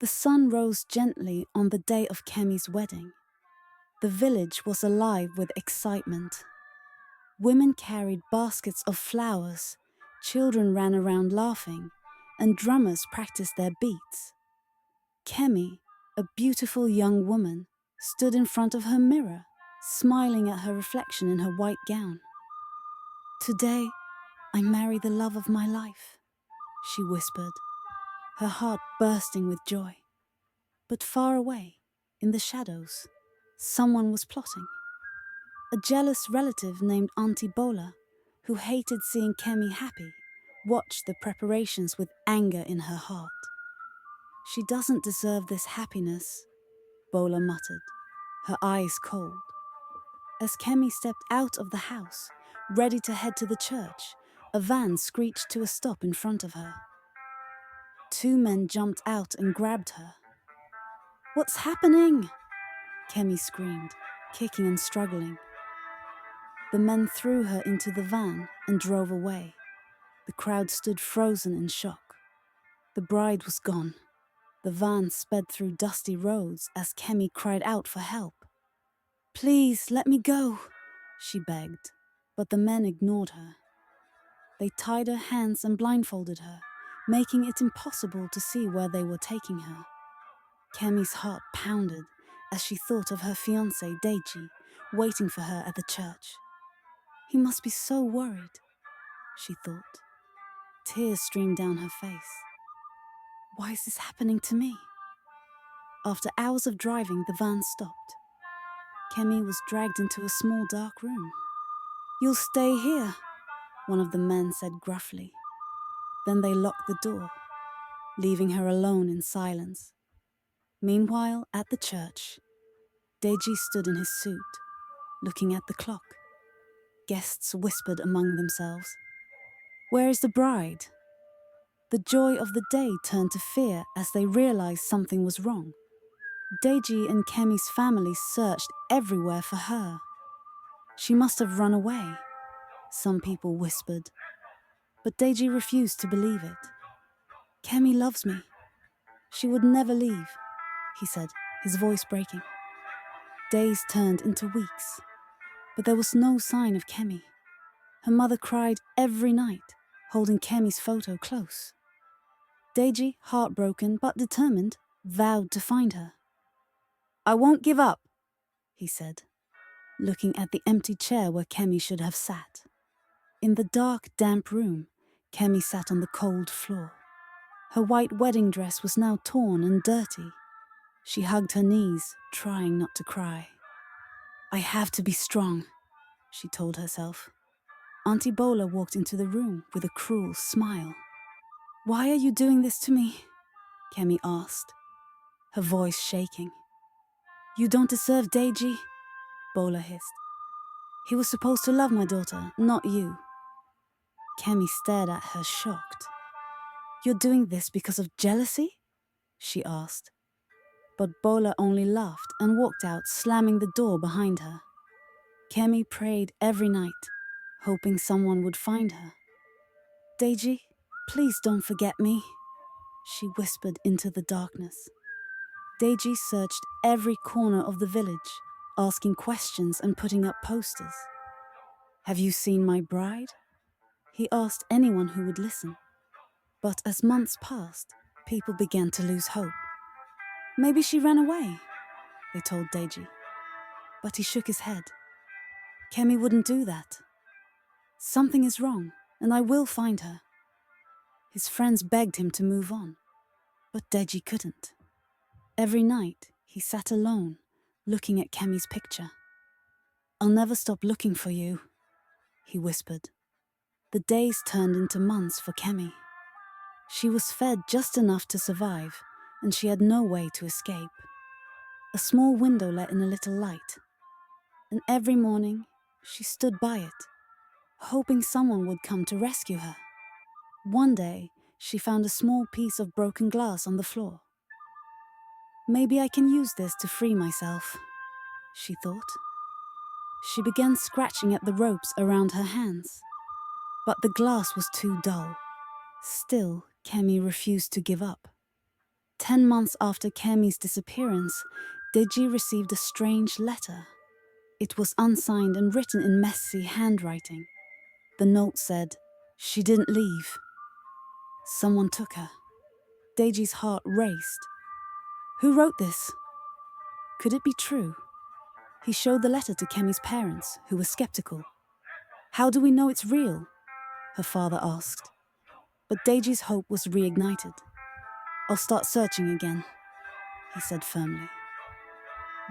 The sun rose gently on the day of Kemi's wedding. The village was alive with excitement. Women carried baskets of flowers, children ran around laughing, and drummers practiced their beats. Kemi, a beautiful young woman, stood in front of her mirror, smiling at her reflection in her white gown. "Today, I marry the love of my life," she whispered, her heart bursting with joy. But far away, in the shadows, someone was plotting. A jealous relative named Auntie Bola, who hated seeing Kemi happy, watched the preparations with anger in her heart. "She doesn't deserve this happiness," Bola muttered, her eyes cold. As Kemi stepped out of the house, ready to head to the church, a van screeched to a stop in front of her. Two men jumped out and grabbed her. "What's happening?" Kemi screamed, kicking and struggling. The men threw her into the van and drove away. The crowd stood frozen in shock. The bride was gone. The van sped through dusty roads as Kemi cried out for help. "Please, let me go," she begged, but the men ignored her. They tied her hands and blindfolded her, making it impossible to see where they were taking her. Kemi's heart pounded as she thought of her fiancé, Deji, waiting for her at the church. He must be so worried, she thought. Tears streamed down her face. Why is this happening to me? After hours of driving, the van stopped. Kemi was dragged into a small dark room. "You'll stay here," one of the men said gruffly. Then they locked the door, leaving her alone in silence. Meanwhile, at the church, Deji stood in his suit, looking at the clock. Guests whispered among themselves, "Where is the bride?" The joy of the day turned to fear as they realized something was wrong. Deji and Kemi's family searched everywhere for her. "She must have run away," some people whispered. But Deji refused to believe it. "Kemi loves me. She would never leave," he said, his voice breaking. Days turned into weeks, but there was no sign of Kemi. Her mother cried every night, holding Kemi's photo close. Deji, heartbroken but determined, vowed to find her. "I won't give up," he said, looking at the empty chair where Kemi should have sat. In the dark, damp room, Kemi sat on the cold floor. Her white wedding dress was now torn and dirty. She hugged her knees, trying not to cry. "I have to be strong," she told herself. Auntie Bola walked into the room with a cruel smile. "Why are you doing this to me?" Kemi asked, her voice shaking. "You don't deserve Deji," Bola hissed. "He was supposed to love my daughter, not you." Kemi stared at her, shocked. "You're doing this because of jealousy?" she asked. But Bola only laughed and walked out, slamming the door behind her. Kemi prayed every night, hoping someone would find her. "Deji, please don't forget me," she whispered into the darkness. Deji searched every corner of the village, asking questions and putting up posters. "Have you seen my bride?" he asked anyone who would listen. But as months passed, people began to lose hope. "Maybe she ran away," they told Deji. But he shook his head. "Kemi wouldn't do that. Something is wrong, and I will find her." His friends begged him to move on, but Deji couldn't. Every night, he sat alone, looking at Kemi's picture. "I'll never stop looking for you," he whispered. The days turned into months for Kemi. She was fed just enough to survive, and she had no way to escape. A small window let in a little light, and every morning she stood by it, hoping someone would come to rescue her. One day, she found a small piece of broken glass on the floor. "Maybe I can use this to free myself," she thought. She began scratching at the ropes around her hands, but the glass was too dull. Still, Kemi refused to give up. 10 months after Kemi's disappearance, Deji received a strange letter. It was unsigned and written in messy handwriting. The note said, "She didn't leave. Someone took her." Deji's heart raced. Who wrote this? Could it be true? He showed the letter to Kemi's parents, who were skeptical. "How do we know it's real?" her father asked. But Deji's hope was reignited. "I'll start searching again," he said firmly.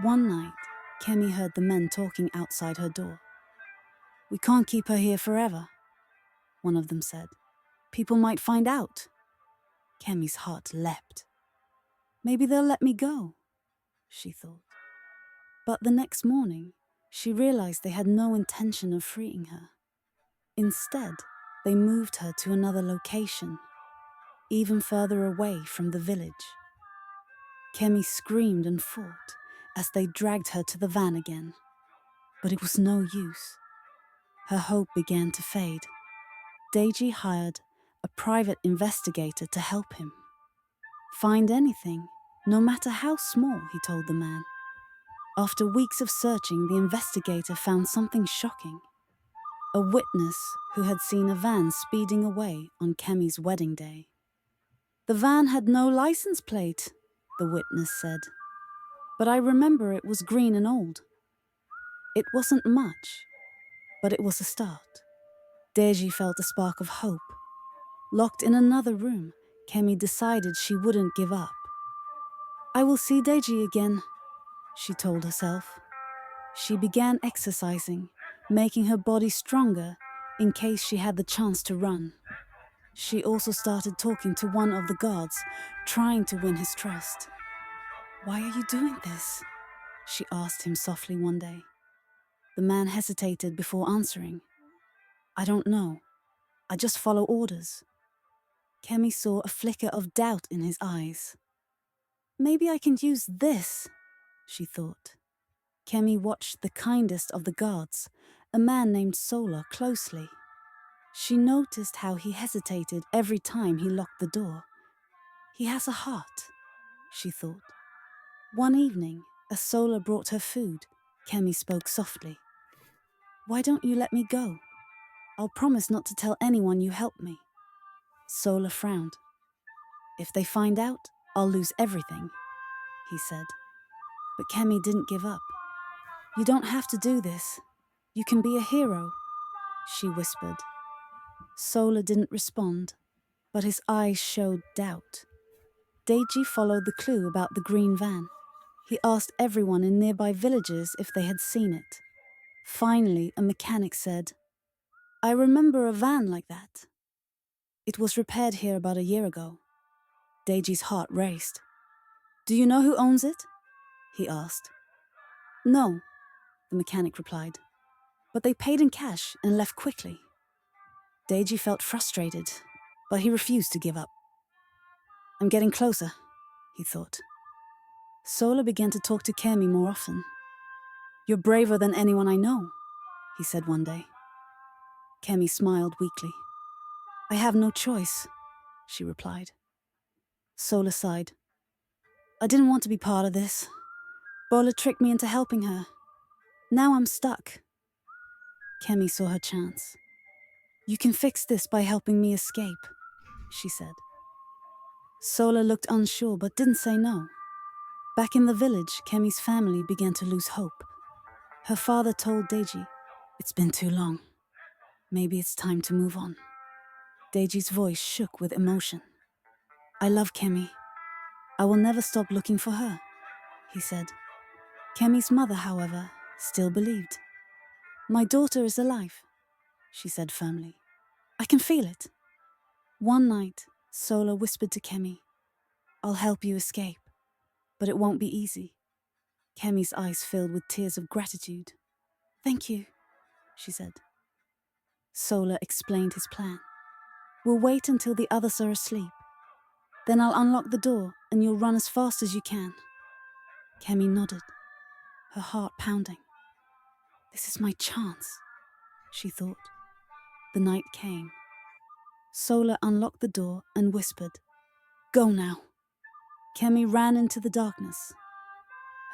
One night, Kemi heard the men talking outside her door. "We can't keep her here forever," one of them said. "People might find out." Kemi's heart leapt. "Maybe they'll let me go," she thought. But the next morning, she realized they had no intention of freeing her. Instead, they moved her to another location, even further away from the village. Kemi screamed and fought as they dragged her to the van again. But it was no use. Her hope began to fade. Deji hired a private investigator to help him. "Find anything, no matter how small," he told the man. After weeks of searching, the investigator found something shocking. A witness who had seen a van speeding away on Kemi's wedding day. "The van had no license plate," the witness said. "But I remember it was green and old." It wasn't much, but it was a start. Deji felt a spark of hope. Locked in another room, Kemi decided she wouldn't give up. "I will see Deji again," she told herself. She began exercising, making her body stronger in case she had the chance to run. She also started talking to one of the guards, trying to win his trust. "Why are you doing this?" she asked him softly one day. The man hesitated before answering. "I don't know. I just follow orders." Kemi saw a flicker of doubt in his eyes. "Maybe I can use this," she thought. Kemi watched the kindest of the guards, a man named Sola, closely. She noticed how he hesitated every time he locked the door. "He has a heart," she thought. One evening, as Sola brought her food, Kemi spoke softly. "Why don't you let me go? I'll promise not to tell anyone you helped me." Sola frowned. "If they find out, I'll lose everything," he said. But Kemi didn't give up. "You don't have to do this. You can be a hero," she whispered. Sola didn't respond, but his eyes showed doubt. Deji followed the clue about the green van. He asked everyone in nearby villages if they had seen it. Finally, a mechanic said, "I remember a van like that. It was repaired here about a year ago." Deji's heart raced. "Do you know who owns it?" he asked. "No," the mechanic replied, "but they paid in cash and left quickly." Deji felt frustrated, but he refused to give up. "I'm getting closer," he thought. Sola began to talk to Kemi more often. "You're braver than anyone I know," he said one day. Kemi smiled weakly. "I have no choice," she replied. Sola sighed. "I didn't want to be part of this. Bola tricked me into helping her. Now I'm stuck." Kemi saw her chance. "You can fix this by helping me escape," she said. Sola looked unsure but didn't say no. Back in the village, Kemi's family began to lose hope. Her father told Deji, "It's been too long. Maybe it's time to move on." Deji's voice shook with emotion. "I love Kemi. I will never stop looking for her," he said. Kemi's mother, however, still believed. "My daughter is alive," she said firmly. "I can feel it." One night, Sola whispered to Kemi, "I'll help you escape, but it won't be easy." Kemi's eyes filled with tears of gratitude. "Thank you," she said. Sola explained his plan. "We'll wait until the others are asleep. Then I'll unlock the door and you'll run as fast as you can." Kemi nodded, her heart pounding. "This is my chance," she thought. The night came. Sola unlocked the door and whispered, "Go now." Kemi ran into the darkness,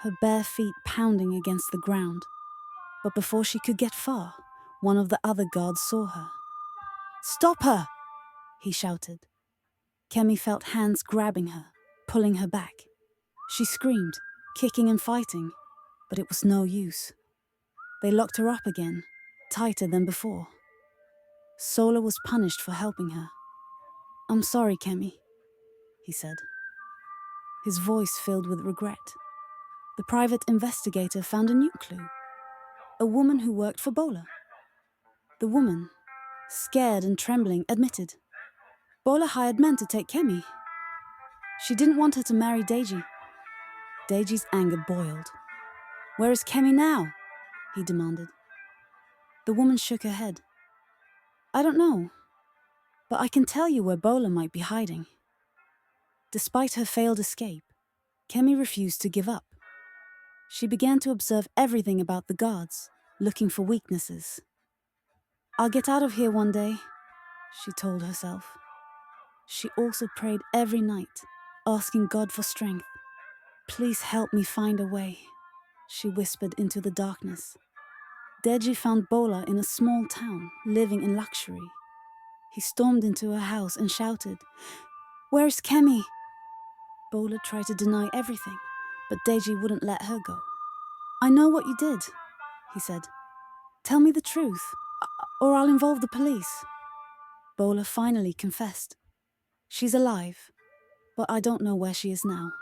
her bare feet pounding against the ground. But before she could get far, one of the other guards saw her. "Stop her!" he shouted. Kemi felt hands grabbing her, pulling her back. She screamed, kicking and fighting, but it was no use. They locked her up again, tighter than before. Sola was punished for helping her. "I'm sorry, Kemi," he said, his voice filled with regret. The private investigator found a new clue. A woman who worked for Bola. The woman, scared and trembling, admitted, "Bola hired men to take Kemi. She didn't want her to marry Deji." Deji's anger boiled. "Where is Kemi now?" he demanded. The woman shook her head. "I don't know, but I can tell you where Bola might be hiding." Despite her failed escape, Kemi refused to give up. She began to observe everything about the guards, looking for weaknesses. "I'll get out of here one day," she told herself. She also prayed every night, asking God for strength. "Please help me find a way," she whispered into the darkness. Deji found Bola in a small town, living in luxury. He stormed into her house and shouted, "Where is Kemi?" Bola tried to deny everything, but Deji wouldn't let her go. "I know what you did," he said. "Tell me the truth, or I'll involve the police." Bola finally confessed. "She's alive, but I don't know where she is now.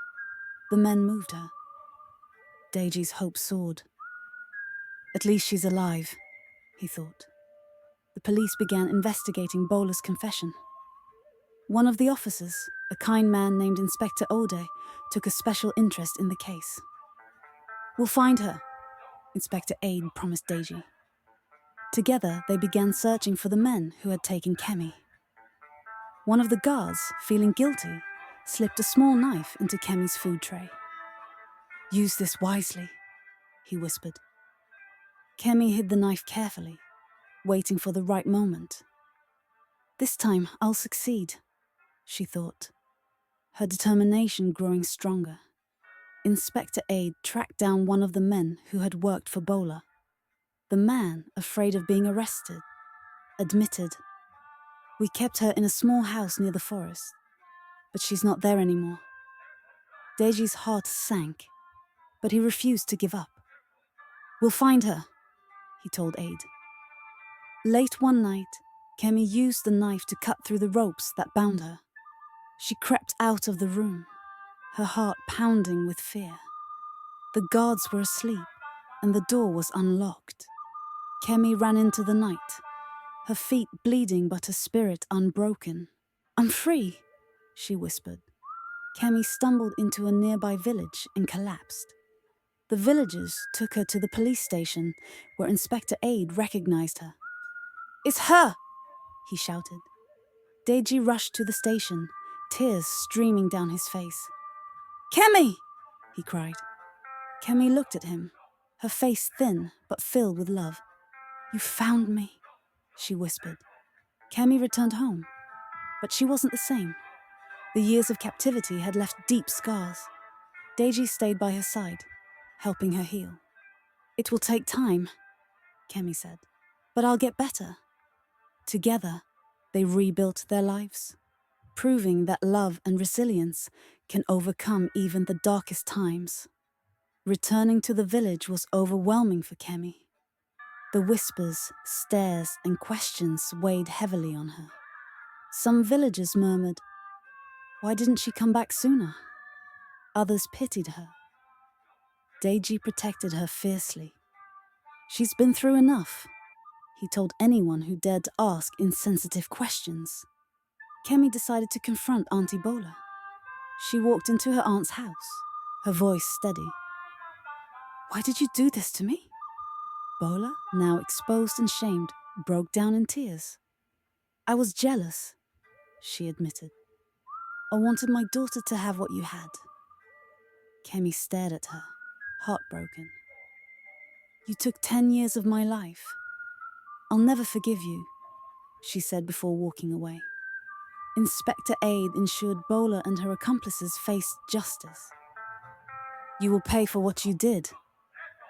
The men moved her." Deji's hope soared. "At least she's alive," he thought. The police began investigating Bola's confession. One of the officers, a kind man named Inspector Ode, took a special interest in the case. "We'll find her," Inspector Ade promised Deji. Together, they began searching for the men who had taken Kemi. One of the guards, feeling guilty, slipped a small knife into Kemi's food tray. "Use this wisely," he whispered. Kemi hid the knife carefully, waiting for the right moment. "This time, I'll succeed," she thought, her determination growing stronger. Inspector Ade tracked down one of the men who had worked for Bola. The man, afraid of being arrested, admitted, "We kept her in a small house near the forest, but she's not there anymore." Deji's heart sank, but he refused to give up. "We'll find her," he told Ade. Late one night, Kemi used the knife to cut through the ropes that bound her. She crept out of the room, her heart pounding with fear. The guards were asleep, and the door was unlocked. Kemi ran into the night, her feet bleeding but her spirit unbroken. "I'm free," she whispered. Kemi stumbled into a nearby village and collapsed. The villagers took her to the police station, where Inspector Ade recognized her. "It's her!" he shouted. Deji rushed to the station, tears streaming down his face. "Kemi!" he cried. Kemi looked at him, her face thin but filled with love. "You found me," she whispered. Kemi returned home, but she wasn't the same. The years of captivity had left deep scars. Deji stayed by her side, helping her heal. "It will take time," Kemi said, "but I'll get better." Together, they rebuilt their lives, proving that love and resilience can overcome even the darkest times. Returning to the village was overwhelming for Kemi. The whispers, stares, and questions weighed heavily on her. Some villagers murmured, "Why didn't she come back sooner?" Others pitied her. Deji protected her fiercely. "She's been through enough," he told anyone who dared to ask insensitive questions. Kemi decided to confront Auntie Bola. She walked into her aunt's house, her voice steady. "Why did you do this to me?" Bola, now exposed and shamed, broke down in tears. "I was jealous," she admitted. "I wanted my daughter to have what you had." Kemi stared at her, heartbroken. "You took 10 years of my life. I'll never forgive you," she said before walking away. Inspector Aid ensured Bola and her accomplices faced justice. "You will pay for what you did,"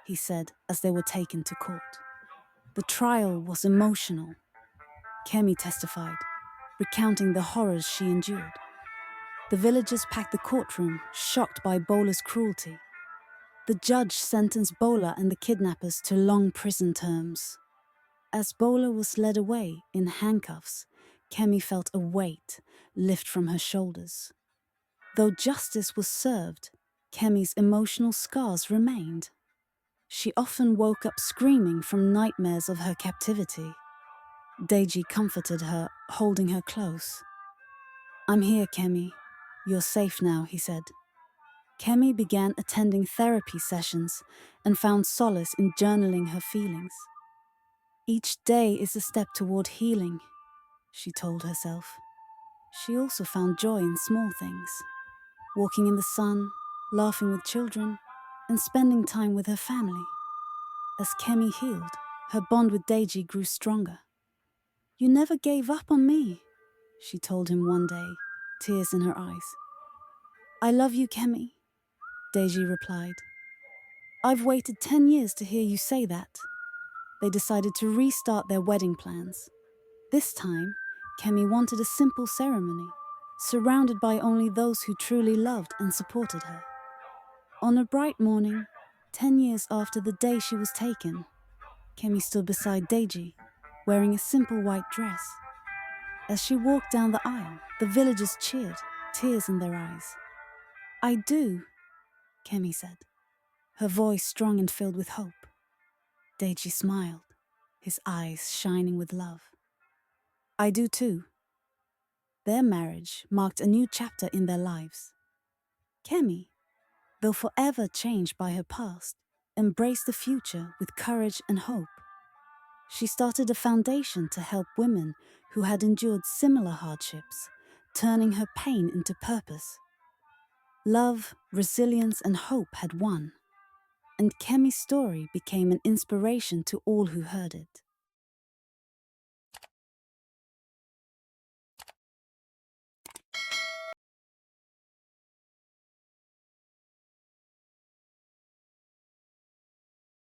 he said as they were taken to court. The trial was emotional. Kemi testified, recounting the horrors she endured. The villagers packed the courtroom, shocked by Bola's cruelty. The judge sentenced Bola and the kidnappers to long prison terms. As Bola was led away in handcuffs, Kemi felt a weight lift from her shoulders. Though justice was served, Kemi's emotional scars remained. She often woke up screaming from nightmares of her captivity. Deji comforted her, holding her close. "I'm here, Kemi. You're safe now," he said. Kemi began attending therapy sessions and found solace in journaling her feelings. "Each day is a step toward healing," she told herself. She also found joy in small things: walking in the sun, laughing with children, and spending time with her family. As Kemi healed, her bond with Deji grew stronger. "You never gave up on me," she told him one day, tears in her eyes. "I love you, Kemi," Deji replied. "I've waited 10 years to hear you say that." They decided to restart their wedding plans. This time, Kemi wanted a simple ceremony, surrounded by only those who truly loved and supported her. On a bright morning, 10 years after the day she was taken, Kemi stood beside Deji, wearing a simple white dress. As she walked down the aisle, the villagers cheered, tears in their eyes. "I do," Kemi said, her voice strong and filled with hope. Deji smiled, his eyes shining with love. "I do too." Their marriage marked a new chapter in their lives. Kemi, though forever changed by her past, embraced the future with courage and hope. She started a foundation to help women who had endured similar hardships, turning her pain into purpose. Love, resilience, and hope had won, and Kemi's story became an inspiration to all who heard it.